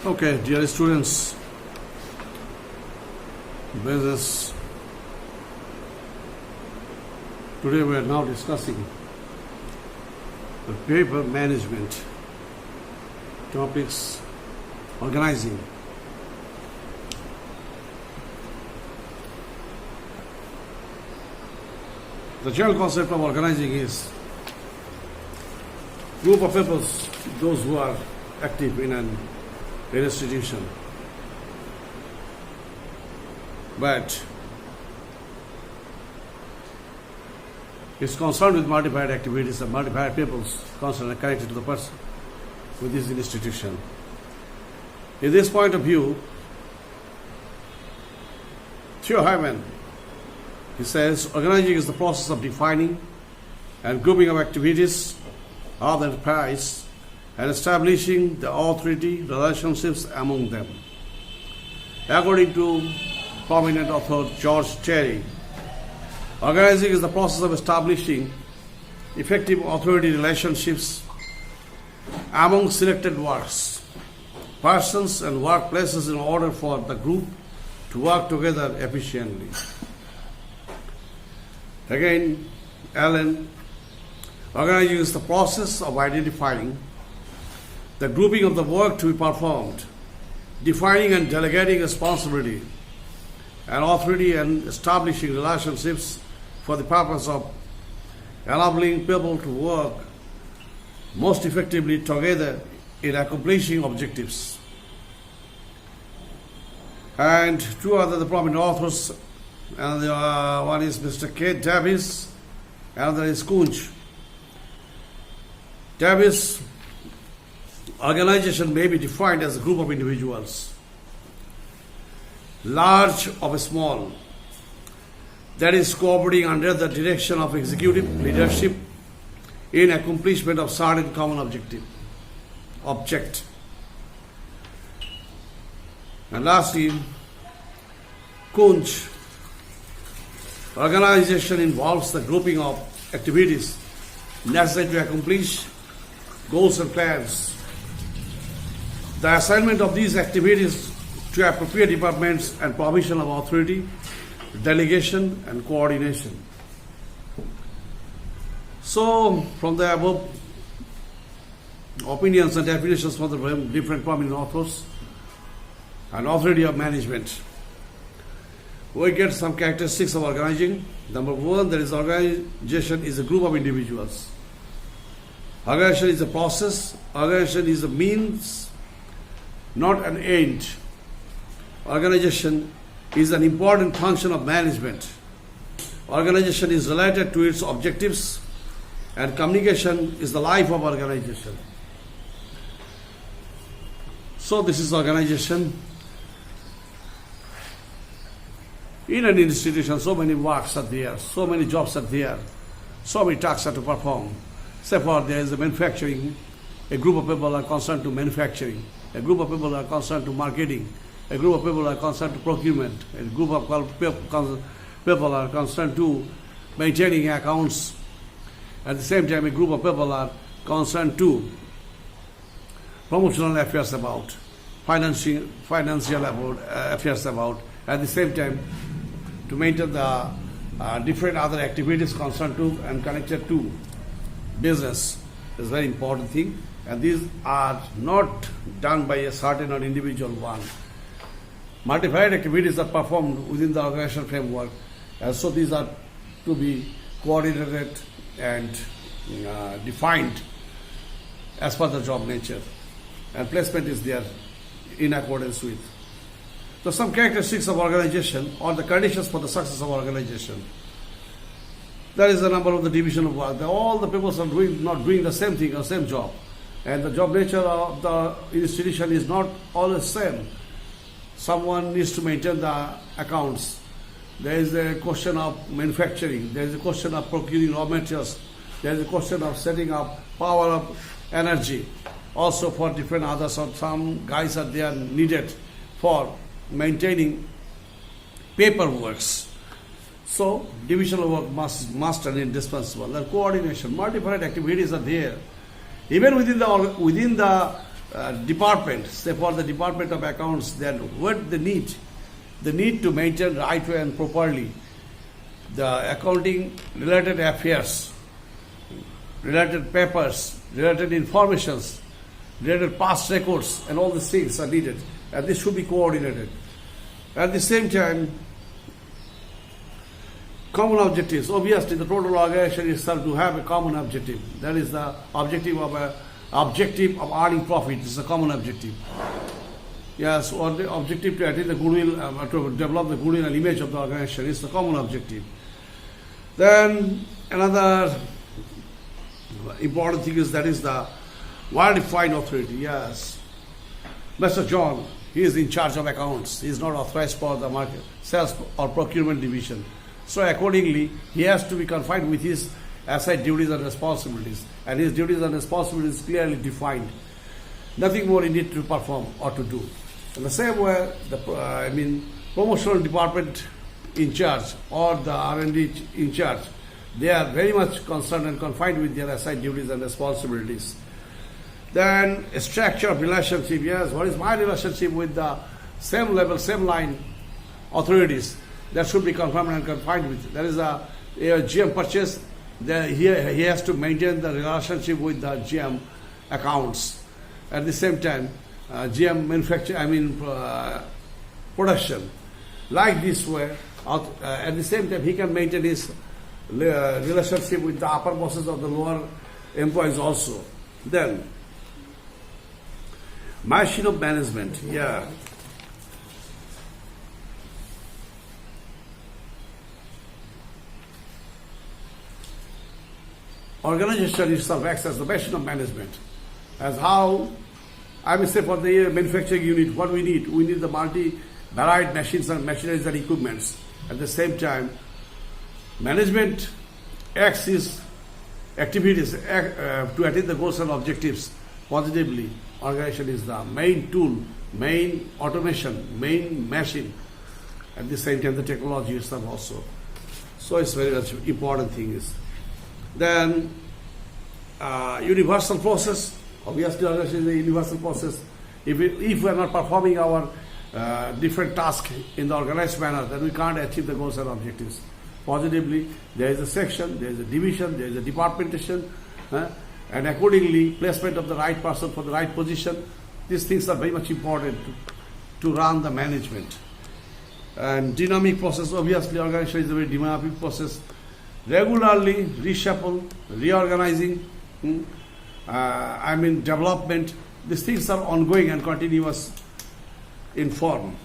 Okay, dear students, business. Today we are now discussing the paper management topics, organizing. The general concept of organizing is group of people, those who are active in an institution, but is concerned with multiplied activities and multiplied peoples concerned and connected to the person with this institution. In this point of view, Theo Hyman, he says, organizing is the process of defining and grouping of activities of the enterprise and establishing the authority relationships among them. According to prominent author George Terry, organizing is the process of establishing effective authority relationships among selected works, persons and workplaces in order for the group to work together efficiently. Again, Allen, organizing is the process of identifying the grouping of the work to be performed, defining and delegating responsibility and authority, and establishing relationships for the purpose of enabling people to work most effectively together in accomplishing objectives. And two other prominent authors, and one is Mr. K. Davis, another is Kunj. Davis, organization may be defined as a group of individuals, large or small, that is cooperating under the direction of executive leadership in accomplishment of certain common object. And lastly, Kunj, organization involves the grouping of activities necessary to accomplish goals and plans. The assignment of these activities to appropriate departments and provision of authority, delegation and coordination. So, from the above opinions and definitions from the different prominent authors and authority of management, we get some characteristics of organizing. Number one, there is organization is a group of individuals. Organization is a process. Organization is a means, not an end. Organization is an important function of management. Organization is related to its objectives, and communication is the life of organization. So this is organization. In an institution, so many works are there, so many jobs are there, so many tasks are to perform. Therefore, there is a manufacturing. A group of people are concerned to manufacturing. A group of people are concerned to marketing. A group of people are concerned to procurement. A group of people are concerned to maintaining accounts. At the same time, a group of people are concerned to promotional affairs about, financial affairs about. At the same time, to maintain the different other activities concerned to and connected to business is a very important thing. And these are not done by a certain or individual one. Multiplied activities are performed within the organizational framework, and so these are to be coordinated and defined as per the job nature, and placement is there in accordance with. So some characteristics of organization or the conditions for the success of organization. There is a number of the division of work. All the people are not doing the same thing or same job, and the job nature of the institution is not always same. Someone needs to maintain the accounts. There is a question of manufacturing. There is a question of procuring raw materials. There is a question of setting up power of energy. Also for different others, some guys are there needed for maintaining paperworks. So divisional work must and indispensable. The coordination, multiplied activities are there. Even within the department, say for the Department of Accounts, then what they need to maintain right way and properly the accounting related affairs, related papers, related informations, related past records, and all these things are needed, and this should be coordinated. At the same time, common objectives. Obviously, the total organization itself to have a common objective. That is the objective of earning profit. This is a common objective. Yes, or the objective to attain the goodwill, to develop the goodwill and image of the organization is the common objective. Then another important thing is that is the well-defined authority. Yes, Mr. John, he is in charge of accounts. He is not authorized for the market, sales or procurement division. So accordingly, he has to be confined with his assigned duties and responsibilities, and his duties and responsibilities clearly defined. Nothing more he needs to perform or to do. In the same way, the promotional department in charge or the R&D in charge, they are very much concerned and confined with their assigned duties and responsibilities. Then a structure of relationship. Yes, what is my relationship with the same level, same line authorities? That should be confirmed and confined with. There is a GM purchase. He has to maintain the relationship with the GM accounts. At the same time, GM production. Like this way, at the same time, he can maintain his relationship with the upper bosses of the lower employees also. Then, machine of management. Yeah. Organization itself acts as the machine of management. As how, I will say for the manufacturing unit, what we need? We need the multi-varied machines and machineries and equipments. At the same time, management acts its activities to attain the goals and objectives positively. Organization is the main tool, main automation, main machine. At the same time, the technology itself also. So it's very much important thing is. Then universal process. Obviously, organization is a universal process. If we are not performing our different tasks in the organized manner, then we can't achieve the goals and objectives positively. There is a section, there is a division, there is a departmentation, and accordingly, placement of the right person for the right position. These things are very much important to run the management. And dynamic process. Obviously, organization is a very dynamic process. Regularly reshuffle, reorganizing, development. These things are ongoing and continuous in form.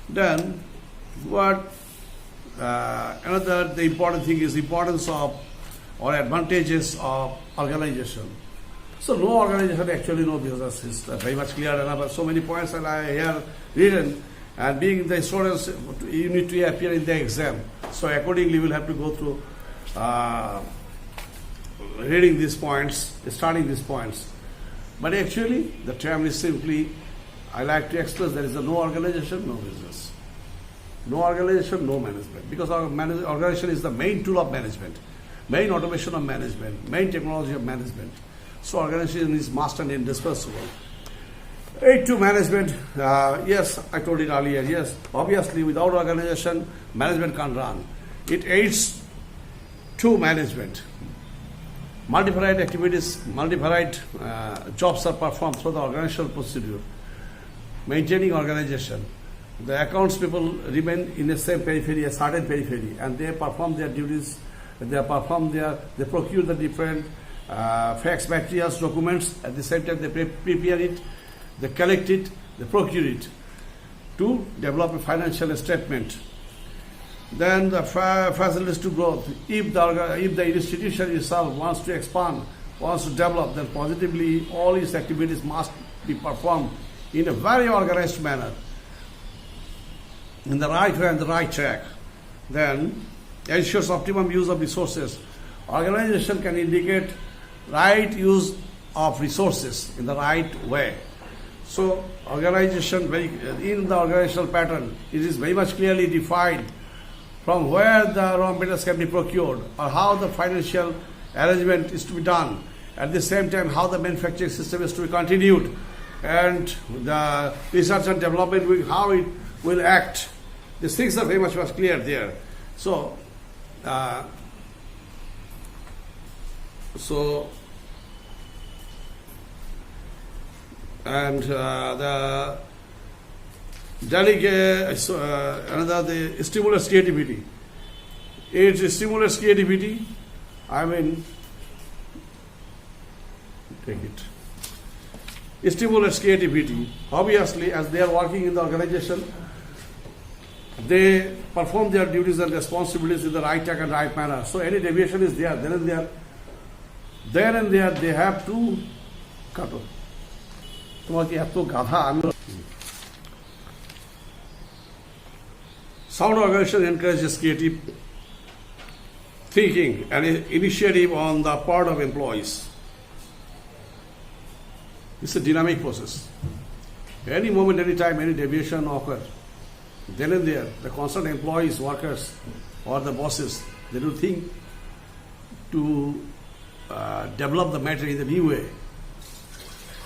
Then, the important thing is importance of or advantages of organization. So no organization actually no business is very much clear enough. So many points that I have written, and being the students, you need to appear in the exam. So accordingly, we'll have to go through reading these points, starting these points. But actually, the term is simply, I like to express there is no organization, no business. No organization, no management. Because our organization is the main tool of management, main automation of management, main technology of management. So organization is must and indispensable. Aid to management, yes, I told it earlier, yes. Obviously, without organization, management can't run. It aids to management. Multivariate activities, multivariate jobs are performed through the organizational procedure. Maintaining organization. The accounts people remain in the same periphery, a certain periphery, and they perform their duties, they procure the different facts, materials, documents. At the same time, they prepare it, they collect it, they procure it to develop a financial statement. Then the facilities to growth. If the institution itself wants to expand, wants to develop, then positively all its activities must be performed in a very organized manner, in the right way and the right track. Then ensures optimum use of resources. Organization can indicate right use of resources in the right way. So organization, in the organizational pattern, it is very much clearly defined from where the raw materials can be procured or how the financial arrangement is to be done. At the same time, how the manufacturing system is to be continued, and the research and development, how it will act. These things are very much clear there. So, and the delegate, another, the stimulus creativity. It stimulates creativity. I mean, take it. It stimulates creativity. Obviously, as they are working in the organization, they perform their duties and responsibilities in the right track and right manner. So any deviation is there, then and there, they have to cut off. Sound organization encourages creative thinking and initiative on the part of employees. It's a dynamic process. Any moment, any time, any deviation occurs, then and there, the concerned employees, workers, or the bosses, they do think to develop the matter in a new way.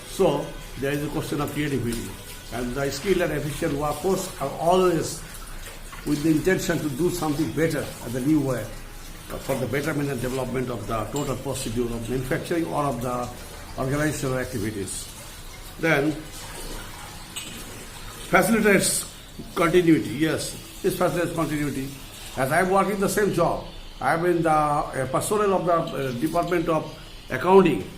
So there is a question of creativity, and the skilled and efficient workforce are always with the intention to do something better and the new way for the betterment and development of the total procedure of manufacturing or of the organizational activities. Then facilitates continuity. Yes, this facilitates continuity. As I am working the same job, I am in the personnel of the Department of Accounting,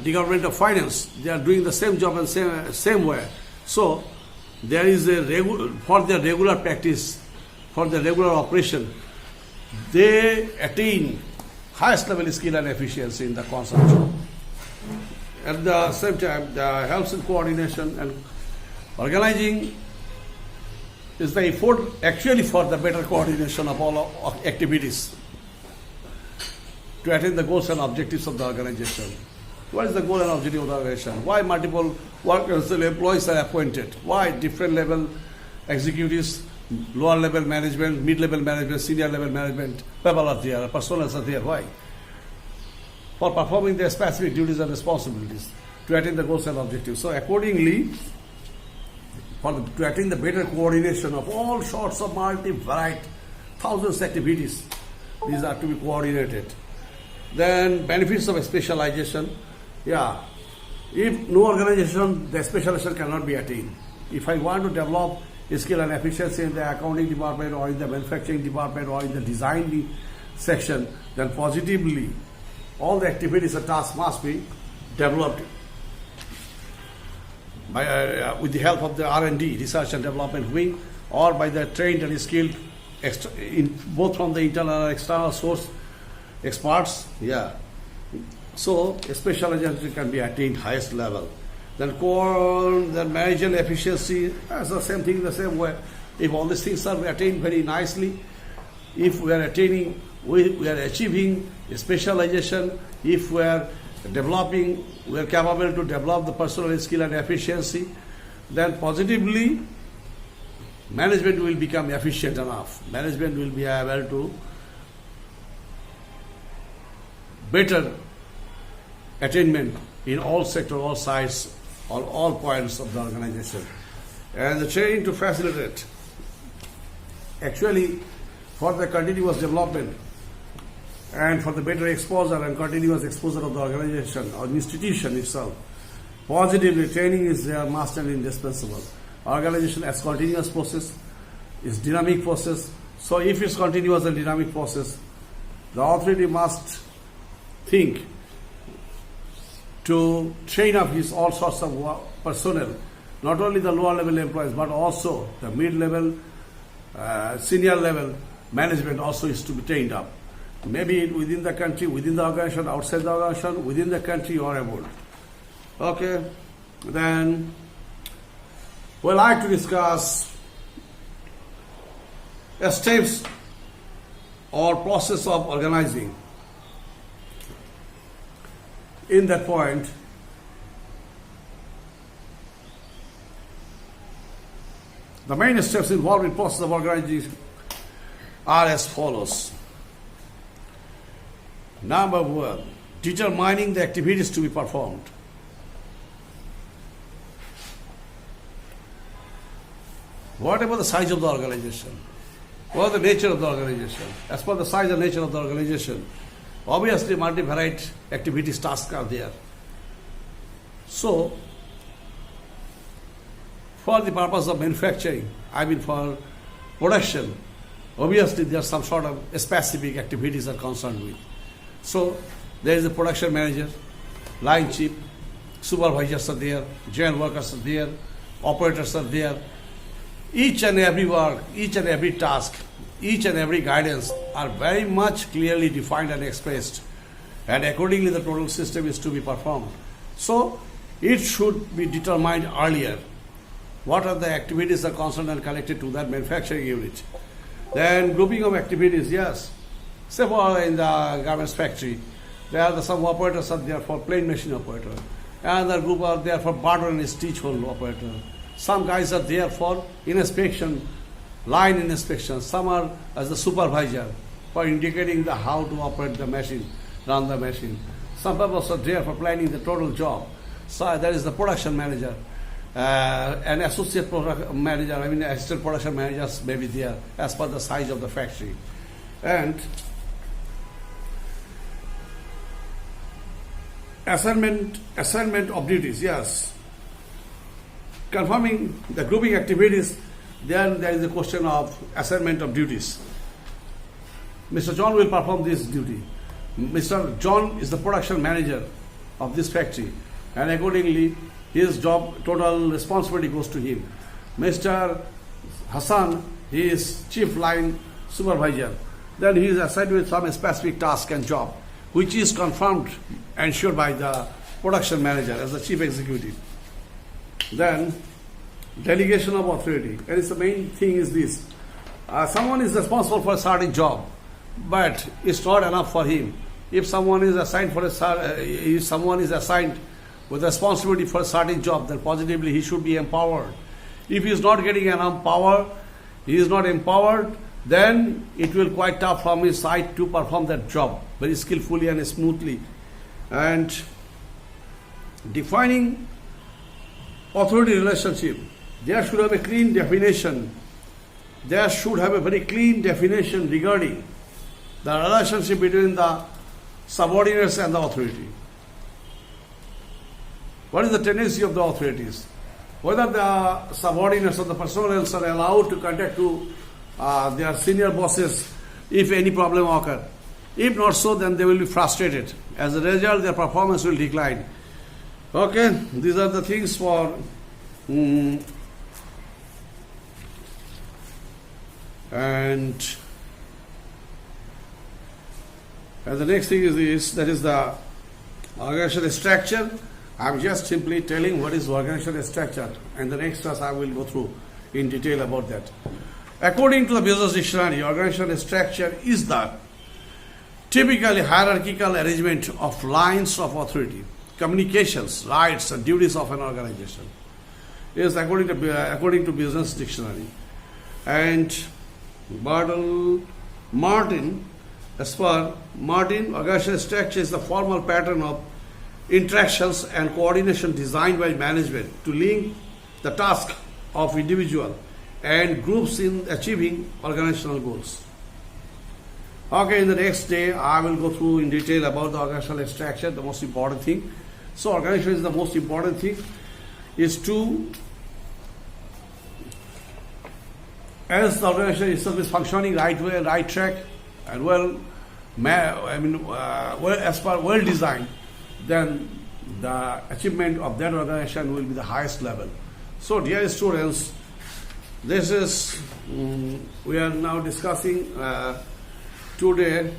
Department of Finance. They are doing the same job and same way. So there is a for their regular practice, for the regular operation, they attain highest level skill and efficiency in the concerned job. At the same time, the helps in coordination and organizing is the effort actually for the better coordination of all of activities to attain the goals and objectives of the organization. What is the goal and objective of the organization? Why multiple workers and employees are appointed? Why different level executives, lower level management, mid-level management, senior level management, people are there, personas are there? Why? For performing their specific duties and responsibilities to attain the goals and objectives. So accordingly, to attain the better coordination of all sorts of multi-varied thousands of activities, these are to be coordinated. Then benefits of specialization. Yeah, if no organization, the specialization cannot be attained. If I want to develop skill and efficiency in the accounting department or in the manufacturing department or in the design section, then positively all the activities and tasks must be developed by, with the help of the R&D, research and development wing, or by the trained and skilled, both from the internal and external source experts. Yeah. So specialization can be attained highest level. Then the managerial efficiency, as the same thing, the same way. If all these things are attained very nicely, if we are attaining, we are achieving specialization, if we are developing, we are capable to develop the personal skill and efficiency, then positively management will become efficient enough. Management will be able to better attainment in all sectors, all sides, all points of the organization. And the training to facilitate, actually, for the continuous development and for the better exposure and continuous exposure of the organization or institution itself, positively training is their must and indispensable. Organization as continuous process is dynamic process. So if it's continuous and dynamic process, the authority must think to train up his all sorts of personnel, not only the lower level employees, but also the mid-level, senior level management also is to be trained up. Maybe within the country, within the organization, outside the organization, within the country or abroad. Okay, then we'd like to discuss steps or process of organizing. In that point, the main steps involved in process of organizing are as follows. Number one, determining the activities to be performed. What about the size of the organization? What is the nature of the organization? As per the size and nature of the organization, obviously multi-varied activities, tasks are there. So, for the purpose of manufacturing, for production, obviously there are some sort of specific activities are concerned with. So, there is a production manager, line chief, supervisors are there, general workers are there, operators are there. Each and every work, each and every task, each and every guidance are very much clearly defined and expressed, and accordingly the total system is to be performed. So, it should be determined earlier what are the activities are concerned and connected to that manufacturing unit. Then grouping of activities, yes. Say for in the garments factory, there are some operators are there for plain machine operator. Another group are there for butter and stitch hole operator. Some guys are there for inspection, line inspection. Some are as the supervisor for indicating the how to operate the machine, run the machine. Some people are there for planning the total job. So there is the production manager, an associate product manager, assistant production managers may be there as per the size of the factory. And assignment of duties, yes. Confirming the grouping activities, then there is a question of assignment of duties. Mr. John will perform this duty. Mr. John is the production manager of this factory, and accordingly his job total responsibility goes to him. Mr. Hassan, he is chief line supervisor. Then he is assigned with some specific task and job, which is confirmed and ensured by the production manager as the chief executive. Then delegation of authority. And it's the main thing is this. Someone is responsible for a certain job, but it's not enough for him. If someone is assigned with responsibility for a certain job, then positively he should be empowered. If he is not getting enough power, he is not empowered, then it will quite tough from his side to perform that job very skillfully and smoothly. And defining authority relationship, there should have a clean definition. There should have a very clean definition regarding the relationship between the subordinates and the authority. What is the tendency of the authorities? Whether the subordinates or the personnel are allowed to contact to their senior bosses if any problem occur. If not so, then they will be frustrated. As a result, their performance will decline. Okay, these are the things for and the next thing is this, that is the organizational structure. I'm just simply telling what is organizational structure, and the next class I will go through in detail about that. According to the business dictionary, organizational structure is the typically hierarchical arrangement of lines of authority, communications, rights, and duties of an organization. Yes, according to business dictionary. And as per Martin, organizational structure is the formal pattern of interactions and coordination designed by management to link the task of individual and groups in achieving organizational goals. Okay, in the next day, I will go through in detail about the organizational structure, the most important thing. So, organization is the most important thing, is to, as the organization itself is functioning right way, right track, and well designed, then the achievement of that organization will be the highest level. So, dear students, this is, we are now discussing today,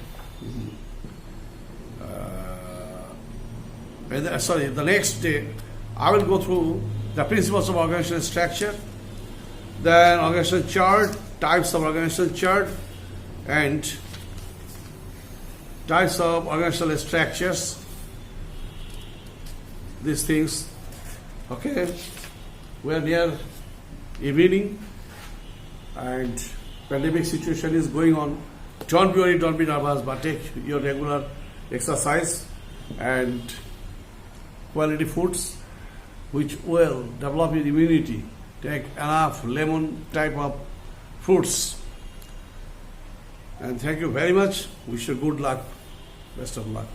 the next day, I will go through the principles of organizational structure, then organizational chart, types of organizational chart, and types of organizational structures, these things. Okay, we are near evening and pandemic situation is going on. Don't be worried, don't be nervous, but take your regular exercise and quality foods which will develop your immunity. Take enough lemon type of fruits. And thank you very much. Wish you good luck. Best of luck.